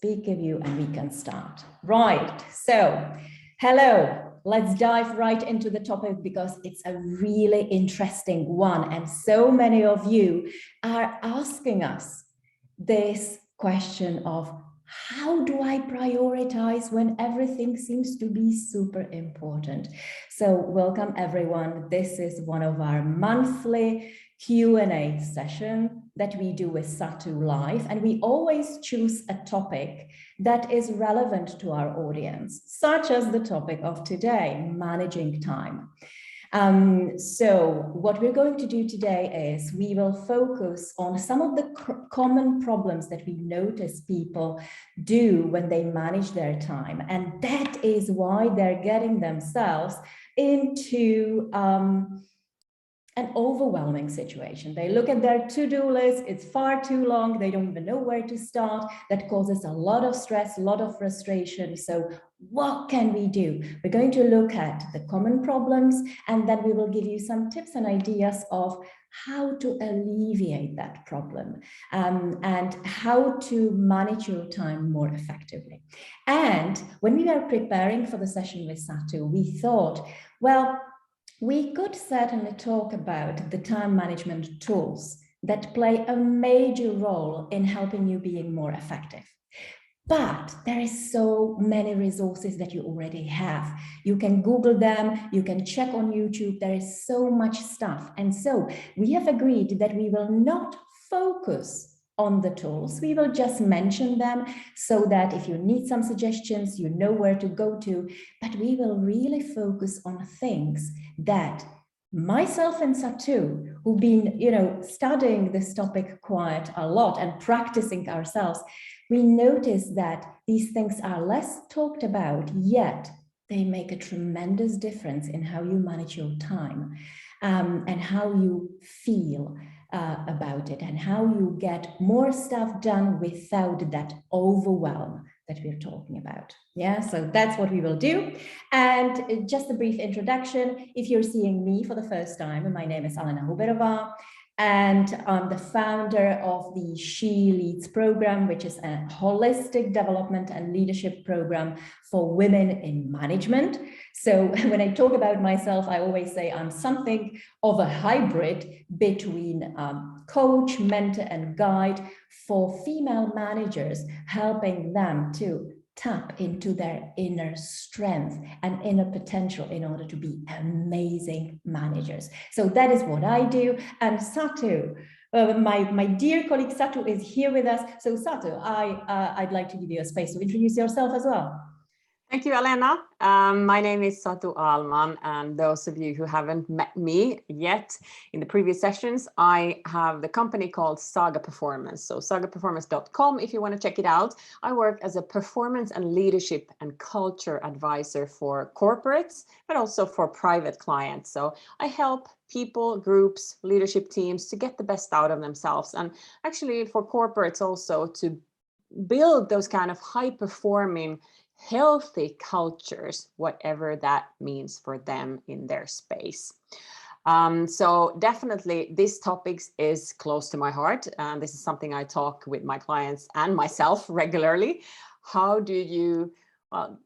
speak of you, and we can start. Right, so hello, let's dive right into the topic because it's a really interesting one. And so many of you are asking us this question of how do I prioritize when everything seems to be super important? So welcome everyone. This is one of our monthly Q&A session that we do with Satu live, and we always choose a topic that is relevant to our audience, such as the topic of today, managing time. So what we're going to do today is we will focus on some of the common problems that we notice people do when they manage their time. And that is why they're getting themselves into an overwhelming situation. They look at their to-do list, it's far too long, they don't even know where to start. That causes a lot of stress, a lot of frustration. So what can we do? We're going to look at the common problems, and then we will give you some tips and ideas of how to alleviate that problem and how to manage your time more effectively. And when we were preparing for the session with Satu, we thought, well, we could certainly talk about the time management tools that play a major role in helping you being more effective. But there is so many resources that you already have. You can Google them, you can check on YouTube, there is so much stuff. And so we have agreed that we will not focus on the tools. We will just mention them so that if you need some suggestions, you know where to go to, but we will really focus on things that myself and Satu, who've been, studying this topic quite a lot and practicing ourselves, we notice that these things are less talked about, yet they make a tremendous difference in how you manage your time and how you feel about it and how you get more stuff done without that overwhelm that we're talking about. Yeah, so that's what we will do. And just a brief introduction. If you're seeing me for the first time, my name is Alena Huberova, and I'm the founder of the She Leads program, which is a holistic development and leadership program for women in management. So when I talk about myself, I always say I'm something of a hybrid between coach, mentor, and guide for female managers, helping them to tap into their inner strength and inner potential in order to be amazing managers. So that is what I do. And Satu, my dear colleague Satu is here with us. So Satu, I'd like to give you a space to introduce yourself as well. Thank you, Alena. My name is Satu Ahlman, and those of you who haven't met me yet in the previous sessions, I have the company called Saga Performance. So sagaperformance.com if you want to check it out. I work as a performance and leadership and culture advisor for corporates, but also for private clients. So I help people, groups, leadership teams to get the best out of themselves, and actually for corporates also to build those kind of high-performing healthy cultures, whatever that means for them in their space. So definitely this topic is close to my heart, and this is something I talk with my clients and myself regularly. How do you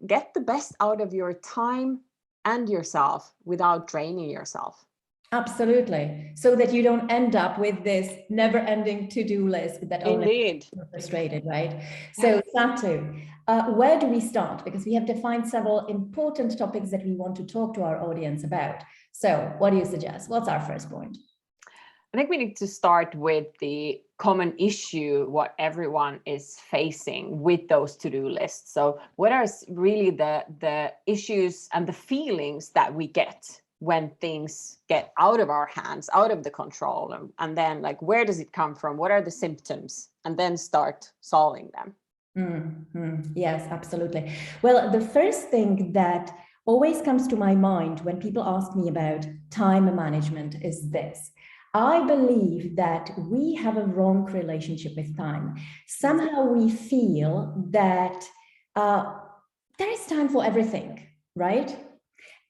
get the best out of your time and yourself without draining yourself? Absolutely. So that you don't end up with this never-ending to-do list that only frustrated, right? So Satu, where do we start? Because we have defined several important topics that we want to talk to our audience about. So what do you suggest? What's our first point? I think we need to start with the common issue, what everyone is facing with those to-do lists. So what are really the issues and the feelings that we get when things get out of our hands, out of the control, and then like, where does it come from? What are the symptoms? And then start solving them. Yes, absolutely. Well, the first thing that always comes to my mind when people ask me about time management is this. I believe that we have a wrong relationship with time. Somehow we feel that there is time for everything, right?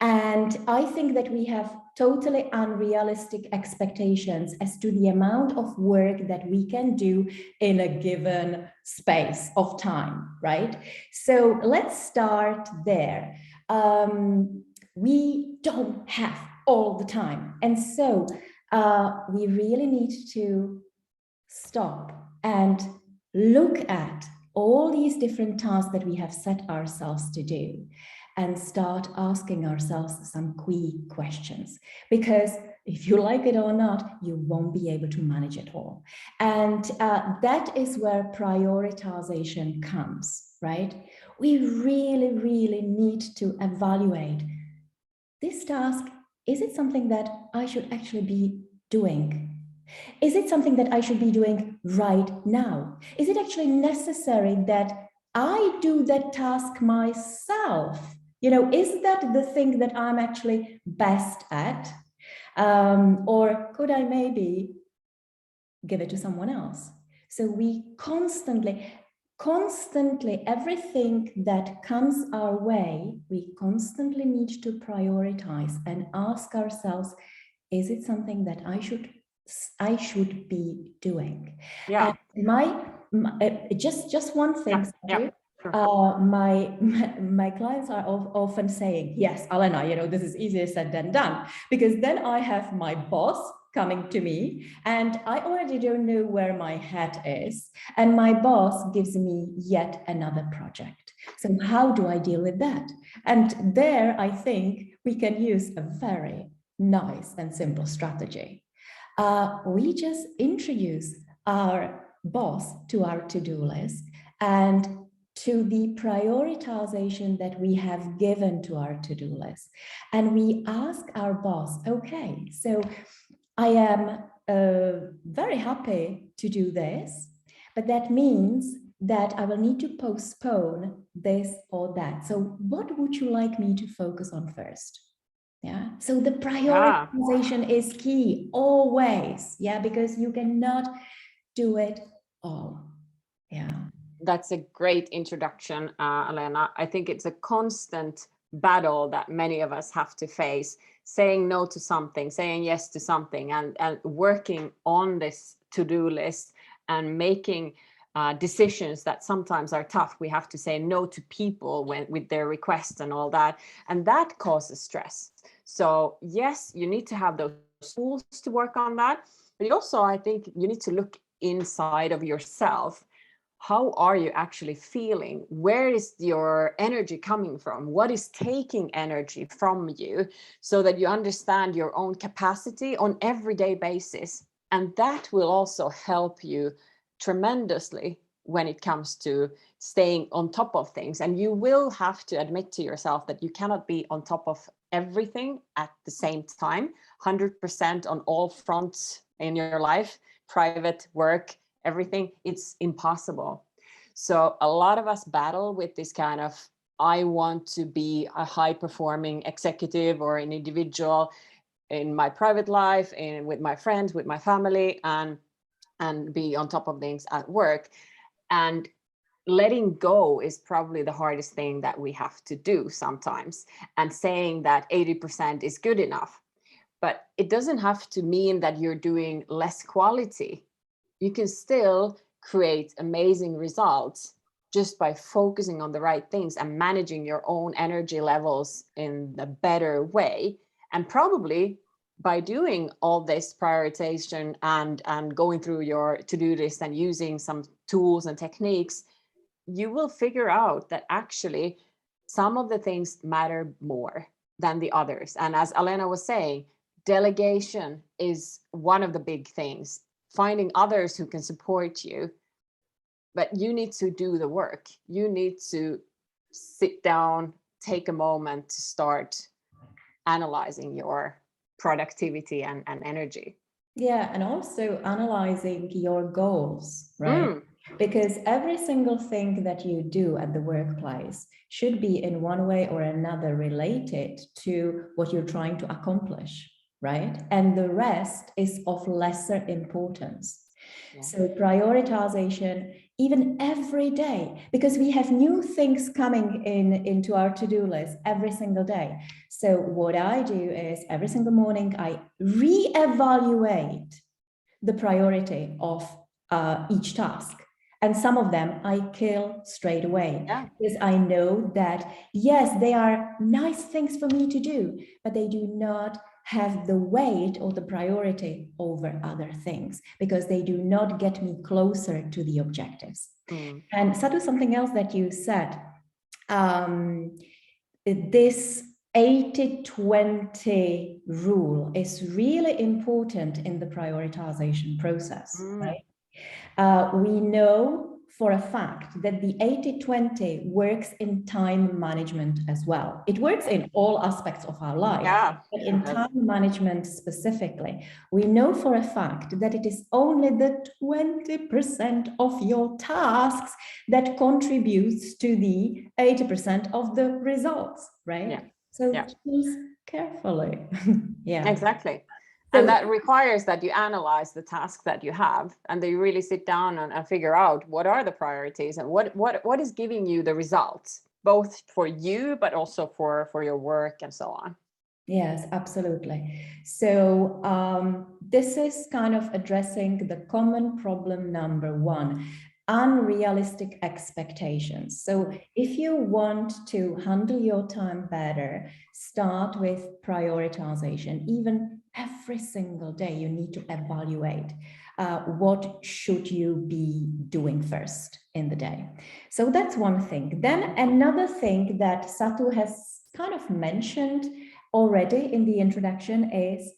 And I think that we have totally unrealistic expectations as to the amount of work that we can do in a given space of time, right? So let's start there. We don't have all the time. And so we really need to stop and look at all these different tasks that we have set ourselves to do and start asking ourselves some key questions, because if you like it or not, you won't be able to manage it all. And that is where prioritization comes, right? We really, really need to evaluate this task. Is it something that I should actually be doing? Is it something that I should be doing right now? Is it actually necessary that I do that task myself? You know, is that the thing that I'm actually best at? Or could I maybe give it to someone else? So we constantly, everything that comes our way, we constantly need to prioritize and ask ourselves, is it something that I should be doing? Yeah. And just one thing, yeah. Sure. My clients are often saying, yes, Alena, you know, this is easier said than done, because then I have my boss coming to me and I already don't know where my head is, and my boss gives me yet another project. So how do I deal with that? And there I think we can use a very nice and simple strategy. We just introduce our boss to our to-do list and to the prioritization that we have given to our to-do list. And we ask our boss, okay, so I am very happy to do this, but that means that I will need to postpone this or that. So what would you like me to focus on first? Yeah, so the prioritization is key always. Yeah, because you cannot do it all. Yeah, that's a great introduction, Alena. I think it's a constant battle that many of us have to face, saying no to something, saying yes to something, and working on this to-do list and making decisions that sometimes are tough. We have to say no to people with their requests and all that, and that causes stress. So yes, you need to have those tools to work on that, but also I think you need to look inside of yourself. How are you actually feeling? Where is your energy coming from? What is taking energy from you, so that you understand your own capacity on everyday basis? And that will also help you tremendously when it comes to staying on top of things. And you will have to admit to yourself that you cannot be on top of everything at the same time, 100% on all fronts in your life, private, work, everything. It's impossible. So a lot of us battle with this kind of, I want to be a high performing executive or an individual in my private life and with my friends, with my family, and be on top of things at work. And letting go is probably the hardest thing that we have to do sometimes, and saying that 80% is good enough. But it doesn't have to mean that you're doing less quality. You can still create amazing results just by focusing on the right things and managing your own energy levels in a better way. And probably by doing all this prioritization and going through your to-do list and using some tools and techniques, you will figure out that actually some of the things matter more than the others. And as Alena was saying, delegation is one of the big things. Finding others who can support you, but you need to do the work. You need to sit down, take a moment to start analyzing your productivity and energy. Yeah, and also analyzing your goals, right? Because every single thing that you do at the workplace should be in one way or another related to what you're trying to accomplish, right? And the rest is of lesser importance. Yeah. So prioritization even every day, because we have new things coming into our to-do list every single day. So what I do is every single morning, I reevaluate the priority of each task. And some of them I kill straight away, because I know that, yes, they are nice things for me to do, but they do not have the weight or the priority over other things, because they do not get me closer to the objectives. And Satu, something else that you said, this 80-20 rule is really important in the prioritization process, right? We know for a fact that the 80-20 works in time management as well. It works in all aspects of our life, but in time management specifically, we know for a fact that it is only the 20% of your tasks that contributes to the 80% of the results, right? So choose carefully. Exactly. And that requires that you analyze the task that you have, and that you really sit down and figure out what are the priorities and what is giving you the results, both for you, but also for your work and so on. Yes, absolutely. So this is kind of addressing the common problem number one, unrealistic expectations. So if you want to handle your time better, start with prioritization. Even every single day, you need to evaluate what should you be doing first in the day. So that's one thing. Then another thing that Satu has kind of mentioned already in the introduction is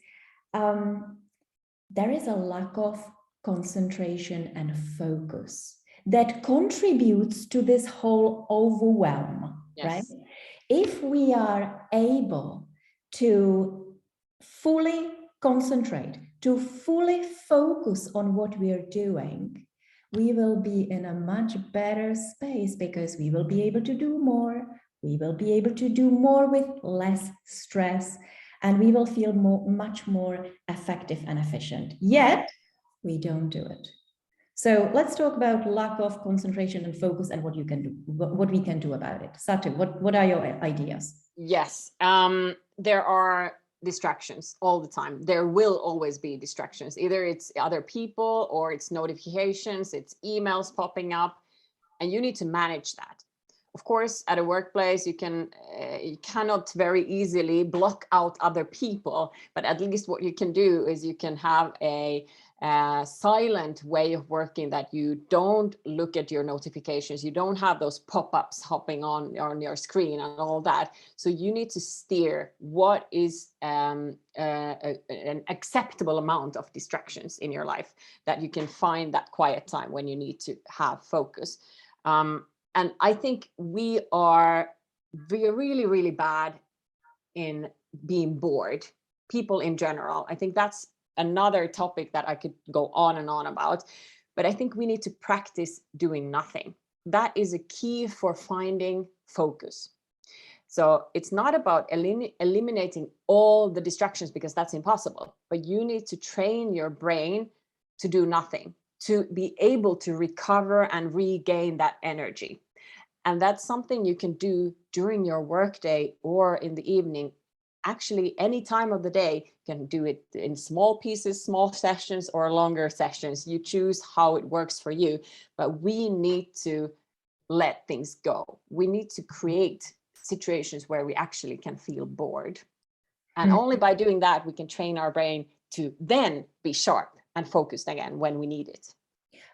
there is a lack of concentration and focus that contributes to this whole overwhelm, right? If we are able to fully concentrate, to fully focus on what we are doing, we will be in a much better space, because we will be able to do more. We will be able to do more with less stress, and we will feel much more effective and efficient. Yet, we don't do it. So let's talk about lack of concentration and focus and what you can do, what we can do about it. Satu, what are your ideas? Yes, there are distractions all the time. There will always be distractions. Either it's other people, or it's notifications, it's emails popping up, and you need to manage that. Of course, at a workplace, you cannot very easily block out other people, but at least what you can do is you can have a silent way of working, that you don't look at your notifications, you don't have those pop-ups hopping on your screen and all that. So you need to steer what is an acceptable amount of distractions in your life, that you can find that quiet time when you need to have focus. And I think we are really, really bad in being bored, people in general. I think that's another topic that I could go on and on about, but I think we need to practice doing nothing. That is a key for finding focus. So it's not about eliminating all the distractions, because that's impossible, but you need to train your brain to do nothing, to be able to recover and regain that energy. And that's something you can do during your workday or in the evening. Actually, any time of the day, you can do it in small pieces, small sessions, or longer sessions. You choose how it works for you, but we need to let things go. We need to create situations where we actually can feel bored. And only by doing that, we can train our brain to then be sharp and focused again when we need it.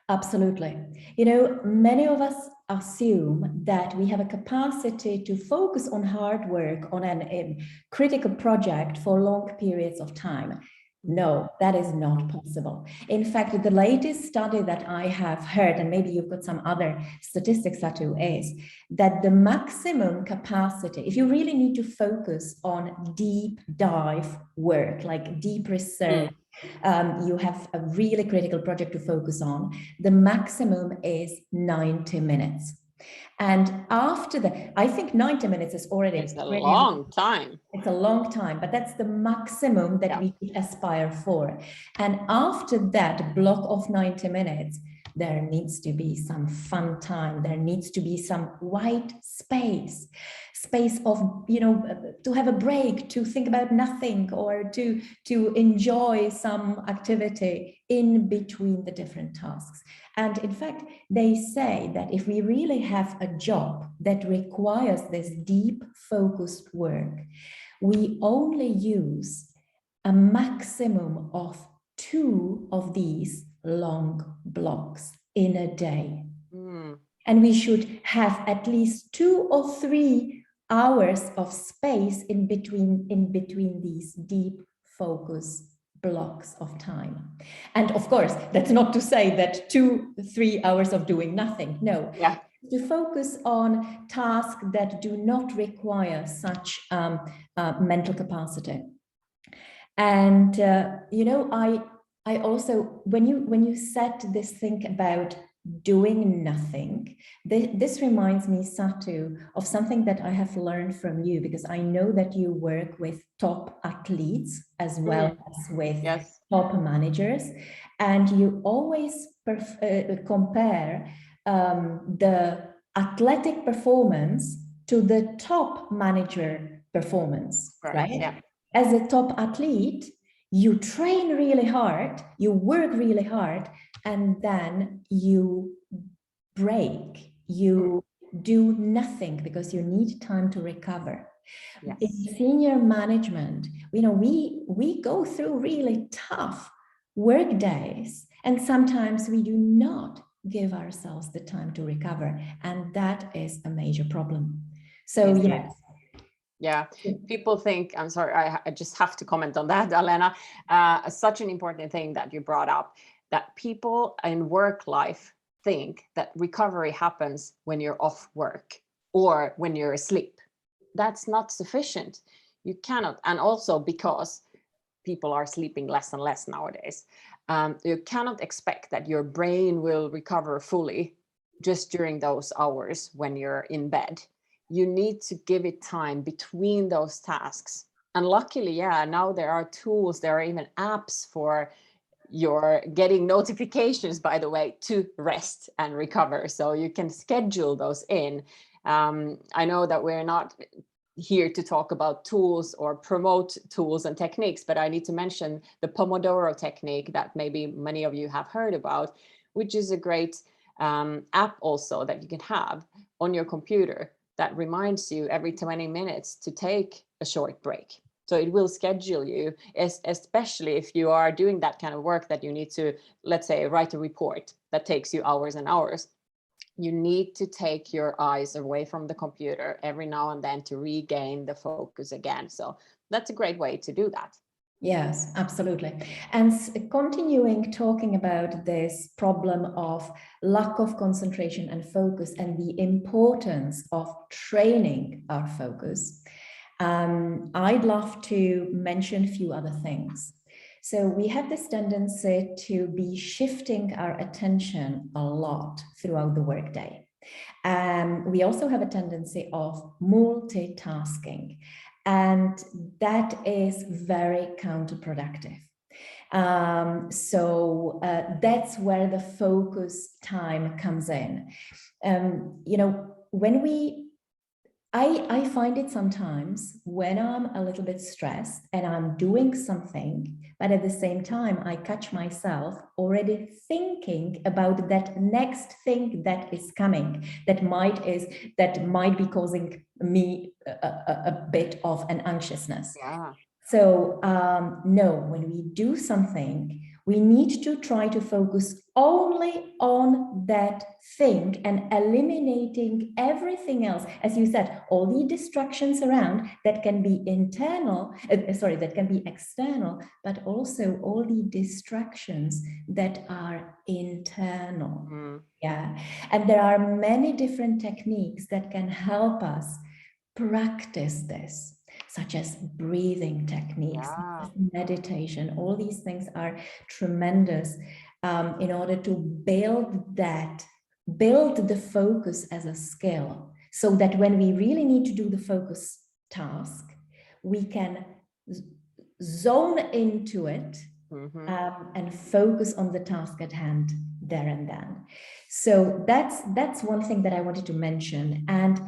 Absolutely. You know, many of us assume that we have a capacity to focus on hard work on a critical project for long periods of time. No, that is not possible. In fact, the latest study that I have heard, and maybe you've got some other statistics, Satu, is that the maximum capacity, if you really need to focus on deep dive work, like deep research, you have a really critical project to focus on, the maximum is 90 minutes. And after that, I think 90 minutes is already a long time. It's a long time, but that's the maximum that we aspire for. And after that block of 90 minutes, there needs to be some fun time, there needs to be some white space of, to have a break, to think about nothing, or to enjoy some activity in between the different tasks. And in fact, they say that if we really have a job that requires this deep focused work, we only use a maximum of 2 of these long blocks in a day. And we should have at least 2 or 3 hours of space in between these deep focus blocks of time. And of course, that's not to say that 2-3 hours of doing nothing. No. Yeah. To focus on tasks that do not require such mental capacity. And I also, when you said this thing about doing nothing, this reminds me, Satu, of something that I have learned from you, because I know that you work with top athletes as well as with top managers, and you always compare the athletic performance to the top manager performance, right? Yeah. As a top athlete, you train really hard, you work really hard, and then you break, you do nothing because you need time to recover. Yes. In senior management, we go through really tough work days, and sometimes we do not give ourselves the time to recover, and that is a major problem. So yes. Yeah, people think, I'm sorry, I just have to comment on that, Alena. Such an important thing that you brought up, that people in work life think that recovery happens when you're off work or when you're asleep. That's not sufficient. You cannot, and also because people are sleeping less and less nowadays, you cannot expect that your brain will recover fully just during those hours when you're in bed. You need to give it time between those tasks. And luckily, now there are tools, there are even apps for your getting notifications, by the way, to rest and recover. So you can schedule those in. I know that we're not here to talk about tools or promote tools and techniques, but I need to mention the Pomodoro technique that maybe many of you have heard about, which is a great app also that you can have on your computer that reminds you every 20 minutes to take a short break. So it will schedule you, especially if you are doing that kind of work that you need to, let's say, write a report that takes you hours and hours. You need to take your eyes away from the computer every now and then to regain the focus again. So that's a great way to do that. Yes, absolutely. And continuing talking about this problem of lack of concentration and focus and the importance of training our focus, I'd love to mention a few other things. So we have this tendency to be shifting our attention a lot throughout the workday. We also have a tendency of multitasking, and that is very counterproductive. So that's where the focus time comes in. When I find it sometimes when I'm a little bit stressed and I'm doing something, but at the same time, I catch myself already thinking about that next thing that is coming, that might be causing me a bit of an anxiousness. Yeah. So no, when we do something, we need to try to focus only on that thing and eliminating everything else. As you said, all the distractions around that can be that can be external, but also all the distractions that are internal. Yeah. And there are many different techniques that can help us practice this, such as breathing techniques, meditation. All these things are tremendous in order to build the focus as a skill, so that when we really need to do the focus task, we can zone into it and focus on the task at hand there and then. So that's one thing that I wanted to mention. And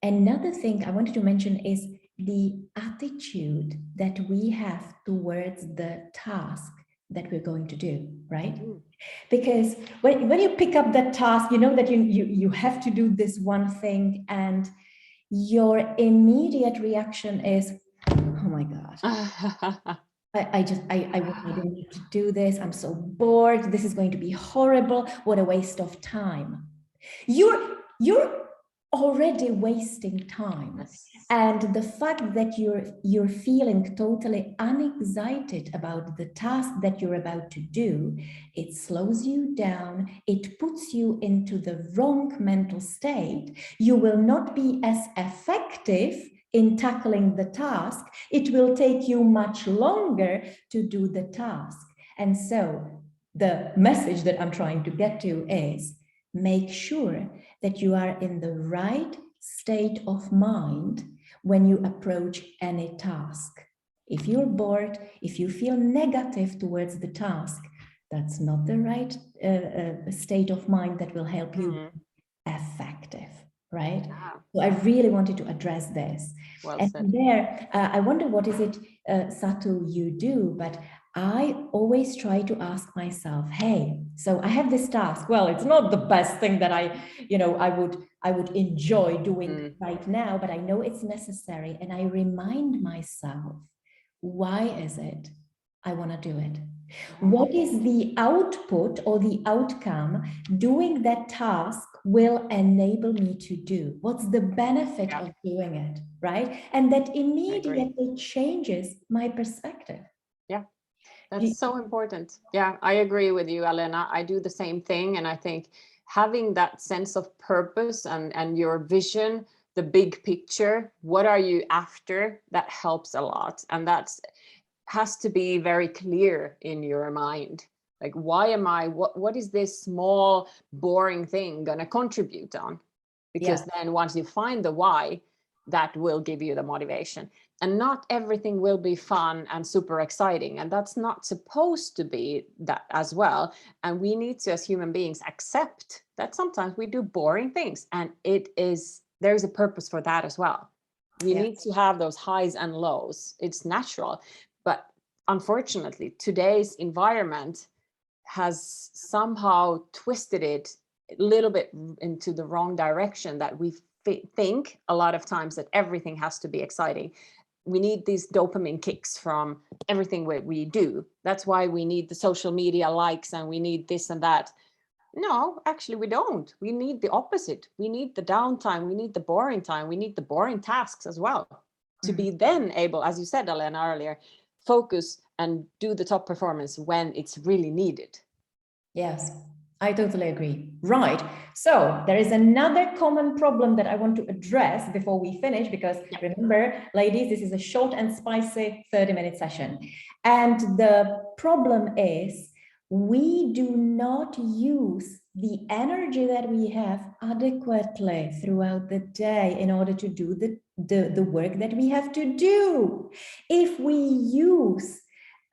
another thing I wanted to mention is the attitude that we have towards the task that we're going to do, right? Because when you pick up that task, you know that you have to do this one thing, and your immediate reaction is, oh my God, I don't need to do this. I'm so bored. This is going to be horrible. What a waste of time. You're already wasting time. Yes. And the fact that you're feeling totally unexcited about the task that you're about to do, it slows you down. It puts you into the wrong mental state. You will not be as effective in tackling the task. It will take you much longer to do the task. And so the message that I'm trying to get to is, make sure that you are in the right state of mind when you approach any task. If you're bored, if you feel negative towards the task, that's not the right state of mind that will help you be effective, right? Yeah. So I really wanted to address this. Well and said. there, I wonder what is it, Satu, you do, but I always try to ask myself, hey, so I have this task. Well, it's not the best thing that I would enjoy doing right now, but I know it's necessary. And I remind myself, why is it I want to do it? What is the output or the outcome doing that task will enable me to do? What's the benefit of doing it, right? And that immediately changes my perspective. Yeah. That's so important. Yeah, I agree with you, Alena. I do the same thing. And I think having that sense of purpose and your vision, the big picture, what are you after, that helps a lot. And that's has to be very clear in your mind. Like, why am I, what is this small, boring thing going to contribute on? Because then once you find the why, that will give you the motivation. And not everything will be fun and super exciting. And that's not supposed to be that as well. And we need to, as human beings, accept that sometimes we do boring things. And there's a purpose for that as well. We need to have those highs and lows. It's natural. But unfortunately, today's environment has somehow twisted it a little bit into the wrong direction, that we think a lot of times that everything has to be exciting. We need these dopamine kicks from everything we do. That's why we need the social media likes and we need this and that. No, actually we don't. We need the opposite. We need the downtime. We need the boring time. We need the boring tasks as well to be then able, as you said, Alena, earlier, focus and do the top performance when it's really needed. Yes, I totally agree. Right. So there is another common problem that I want to address before we finish, because remember, ladies, this is a short and spicy 30-minute session. And the problem is we do not use the energy that we have adequately throughout the day in order to do the work that we have to do. If we use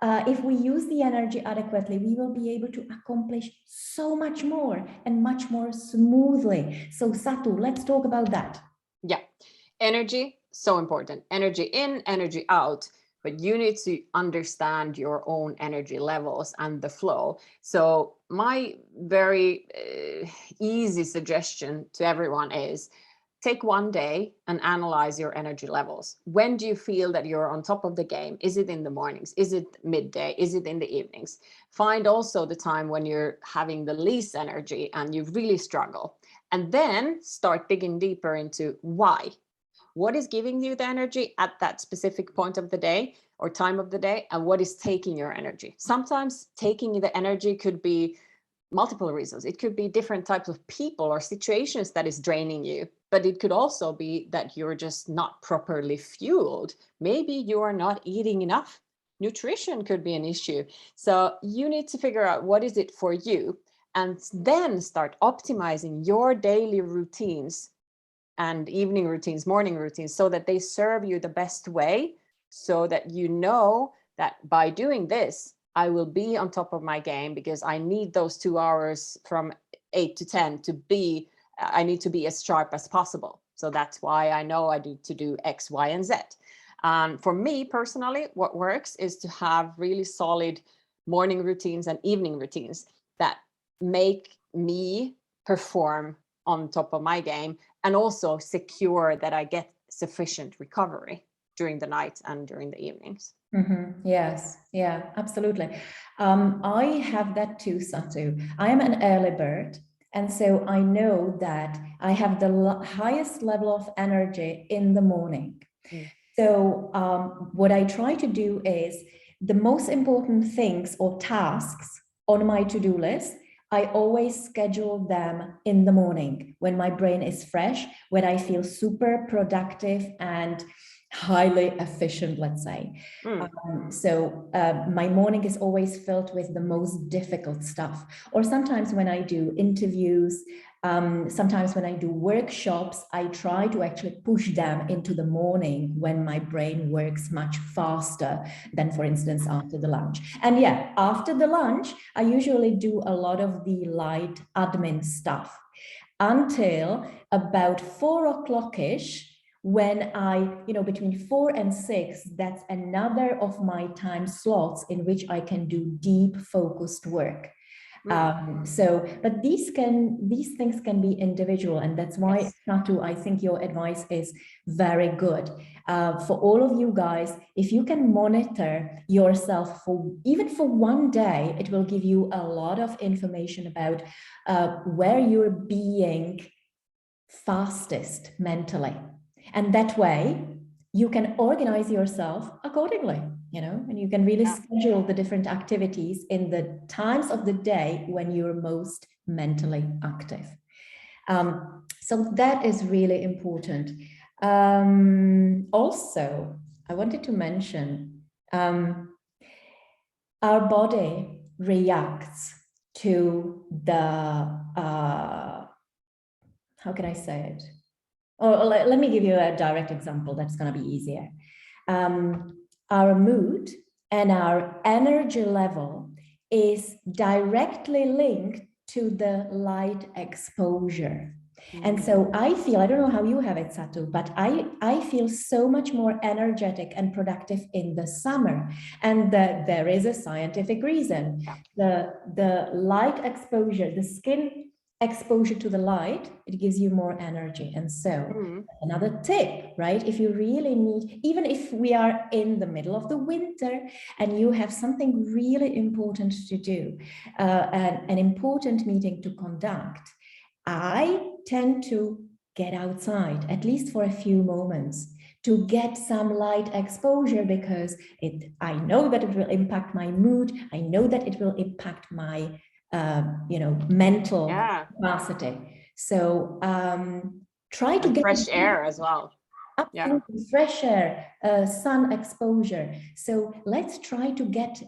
the energy adequately, we will be able to accomplish so much more and much more smoothly. So Satu, let's talk about that. Yeah, energy, so important. Energy in, energy out. But you need to understand your own energy levels and the flow. So my very easy suggestion to everyone is, take one day and analyze your energy levels. When do you feel that you're on top of the game? Is it in the mornings? Is it midday? Is it in the evenings? Find also the time when you're having the least energy and you really struggle. And then start digging deeper into why. What is giving you the energy at that specific point of the day or time of the day, and what is taking your energy? Sometimes taking the energy could be multiple reasons. It could be different types of people or situations that is draining you, but it could also be that you're just not properly fueled. Maybe you are not eating enough. Nutrition could be an issue. So you need to figure out what is it for you, and then start optimizing your daily routines and evening routines, morning routines, so that they serve you the best way, so that you know that by doing this, I will be on top of my game because I need those 2 hours from 8 to 10 to be, I need to be as sharp as possible. So that's why I know I need to do X, Y, and Z. For me personally, what works is to have really solid morning routines and evening routines that make me perform on top of my game and also secure that I get sufficient recovery during the night and during the evenings. Yes, yeah, absolutely. I have that too, Satu. I am an early bird. And so I know that I have the highest level of energy in the morning. So what I try to do is the most important things or tasks on my to-do list, I always schedule them in the morning when my brain is fresh, when I feel super productive and highly efficient, let's say. So my morning is always filled with the most difficult stuff. Or sometimes when I do interviews, sometimes when I do workshops, I try to actually push them into the morning when my brain works much faster than, for instance, after the lunch. And yeah, after the lunch, I usually do a lot of the light admin stuff until about 4 o'clock-ish, when I, between 4 and 6, that's another of my time slots in which I can do deep focused work. But these things can be individual, and that's why, yes, Satu, I think your advice is very good. For all of you guys, if you can monitor yourself even for one day, it will give you a lot of information about where you're being fastest mentally. And that way you can organize yourself accordingly, and you can really schedule the different activities in the times of the day when you're most mentally active. So that is really important. Also, I wanted to mention, our body reacts to the, how can I say it? Or let me give you a direct example that's going to be easier. Our mood and our energy level is directly linked to the light exposure. And so I don't know how you have it, Satu, but I feel so much more energetic and productive in the summer. And there is a scientific reason. The light exposure, the skin exposure to the light, it gives you more energy. And so another tip, right? If you really need, even if we are in the middle of the winter and you have something really important to do, an important meeting to conduct, I tend to get outside, at least for a few moments, to get some light exposure, because I know that it will impact my mood. I know that it will impact my mental capacity. So try to get fresh air as well. Absolutely, fresh air, sun exposure. So let's try to get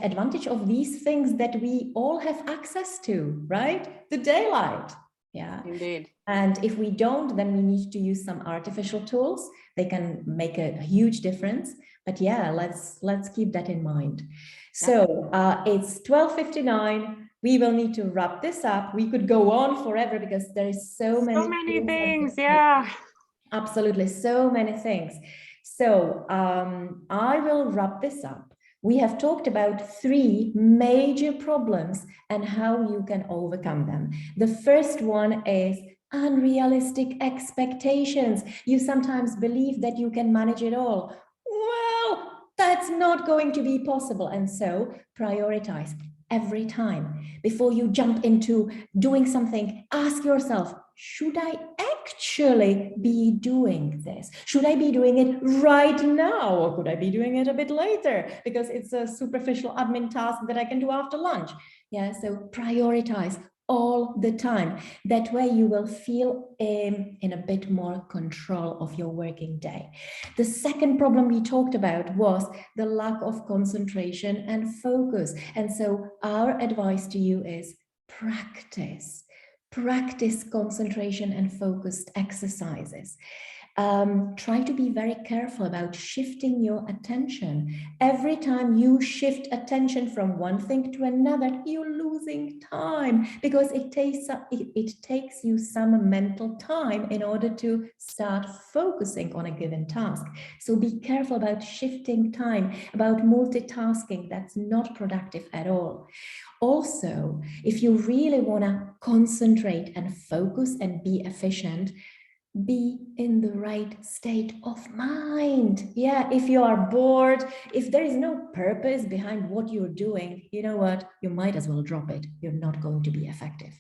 advantage of these things that we all have access to, right? The daylight. Yeah, indeed. And if we don't, then we need to use some artificial tools. They can make a huge difference. But yeah, let's keep that in mind. So it's 12:59. We will need to wrap this up. We could go on forever because there is so many things. Absolutely, so many things. So I will wrap this up. We have talked about 3 major problems and how you can overcome them. The first one is unrealistic expectations. You sometimes believe that you can manage it all. Well, that's not going to be possible. And so prioritize every time. Before you jump into doing something, ask yourself, should I actually be doing this? Should I be doing it right now? Or could I be doing it a bit later? Because it's a superficial admin task that I can do after lunch. Yeah, so prioritize all the time. That way you will feel in a bit more control of your working day. The second problem we talked about was the lack of concentration and focus. And so our advice to you is practice concentration and focused exercises. try to be very careful about shifting your attention. Every time you shift attention from one thing to another, you're losing time, because it takes you some mental time in order to start focusing on a given task. So be careful about shifting time, about multitasking. That's not productive at all. Also, if you really want to concentrate and focus and be efficient, be in the right state of mind. Yeah, if you are bored, if there is no purpose behind what you're doing, you know what? You might as well drop it. You're not going to be effective.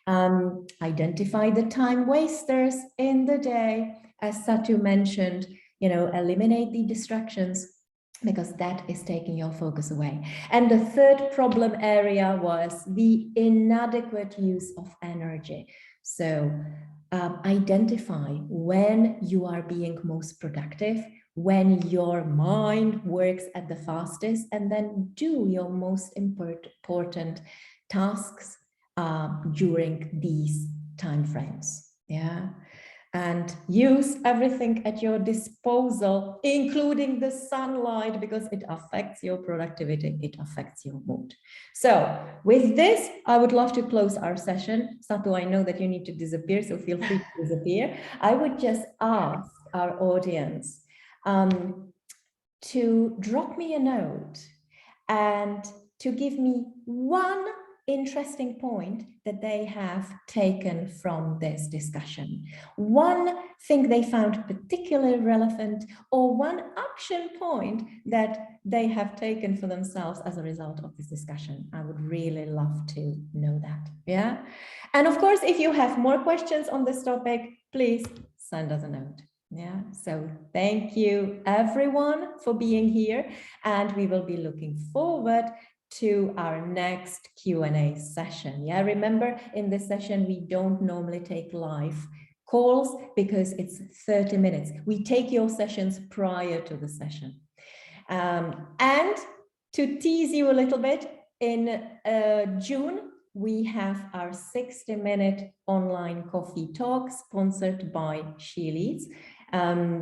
Identify the time wasters in the day. As Satu mentioned, eliminate the distractions, because that is taking your focus away. And the third problem area was the inadequate use of energy. So identify when you are being most productive, when your mind works at the fastest, and then do your most important tasks during these time frames. Yeah. And use everything at your disposal, including the sunlight, because it affects your productivity, it affects your mood. So with this, I would love to close our session. Satu, I know that you need to disappear, so feel free to disappear. I would just ask our audience to drop me a note and to give me one interesting point that they have taken from this discussion, one thing they found particularly relevant, or one action point that they have taken for themselves as a result of this discussion. I would really love to know that. Yeah. And of course, if you have more questions on this topic, please send us a note. Yeah, so thank you everyone for being here, and we will be looking forward to our next Q&A session. Yeah, remember, in this session, we don't normally take live calls because it's 30 minutes. We take your sessions prior to the session. And to tease you a little bit, in June, we have our 60-minute online coffee talk sponsored by She Leads.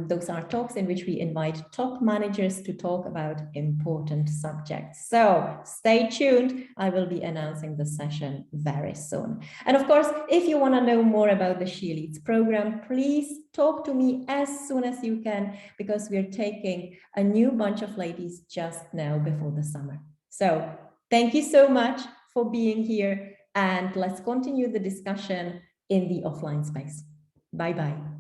Those are talks in which we invite top managers to talk about important subjects. So stay tuned. I will be announcing the session very soon. And of course, if you want to know more about the She Leads program, please talk to me as soon as you can, because we're taking a new bunch of ladies just now before the summer. So thank you so much for being here, and let's continue the discussion in the offline space. Bye-bye.